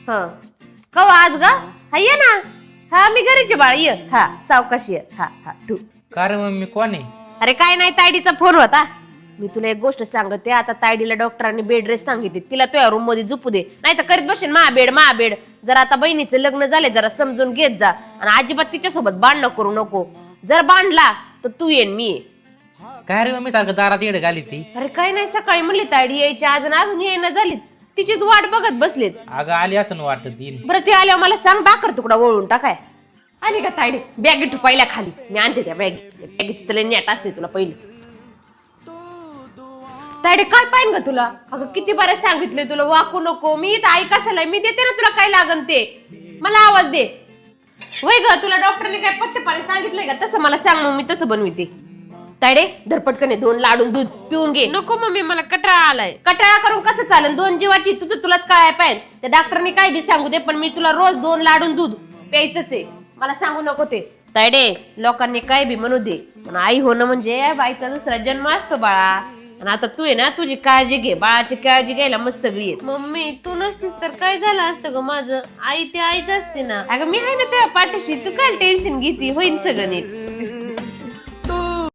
हा कवा आज ग? हा ये ना. हा मी घरीचे बाळ ये. हा सावकाशी ये. हा हा ठू. का रे मम्मी कोण आहे? अरे काय नाही, तायडीचा फोन होता. मी तुला एक गोष्ट सांगते, आता तायडीला डॉक्टरांनी बेड रेस्ट सांगितली, तिला तुझ्या रूम मध्ये झोपू दे, नाही तर करीत बसेन महाबेड. जर आता बहिणीचं लग्न झाले जरा समजून घेत जा आणि अजिबात तिच्यासोबत भांडण करू नको. जर बांधला तर तू येईन मी ये. काय रे मम्मी सारखं दारात येड घाली ती? अरे काय नाही, सकाळी म्हणली तायडी यायची आज आणि अजून येईना झालीत. तिचीच वाट बघत बसलेत. अगं आली असं वाटत येईन. बरं ते आल्यावर मला सांग, भाकर तुकडा वळून टाकाय. आली का तायडी? बॅगी ठुपायला खाली, मी आणते त्या बॅगीची तर नेट असते तुला पहिली. तायडे काय पाहिजे ग तुला? अगं किती बरं सांगितलंय तुला वाकू नको. मी इथं आई कशाला, मी देते ना तुला काय लागन ते. मला आवाज दे. वय ग, तुला डॉक्टरने काय पत्ते पाणी सांगितलंय का? तसं मला सांग, मग मी तसं बनविते. तायडे धरपटकने 2 लाडून दूध पिऊन घे. नको मम्मी, मला कटाळा आलाय. कटाळा करून कसं चालेल? 2 जीवाची तुझं तुलाच कळाय पाहिजे. त्या डॉक्टरने काय बी सांगू दे, पण मी तुला रोज 2 लाडून दूध प्यायचंच आहे. मला सांगू नको ते. तायडे लोकांनी काय बी म्हणू दे, पण आई होणं म्हणजे बाईचा दुसरा जन्म असतो बाळा. आणि आता तू आहे ना, तुझी काळजी घे. बाळाची काळजी घ्यायला मस्त सगळी आहे. मम्मी तू नसतीस तर काय झालं असतं ग माझं? आई ते आईच असते ना. अगं मी आहे ना तेव्हा पाठीशी, तू काय टेन्शन घेती, होईन सगळं नीट.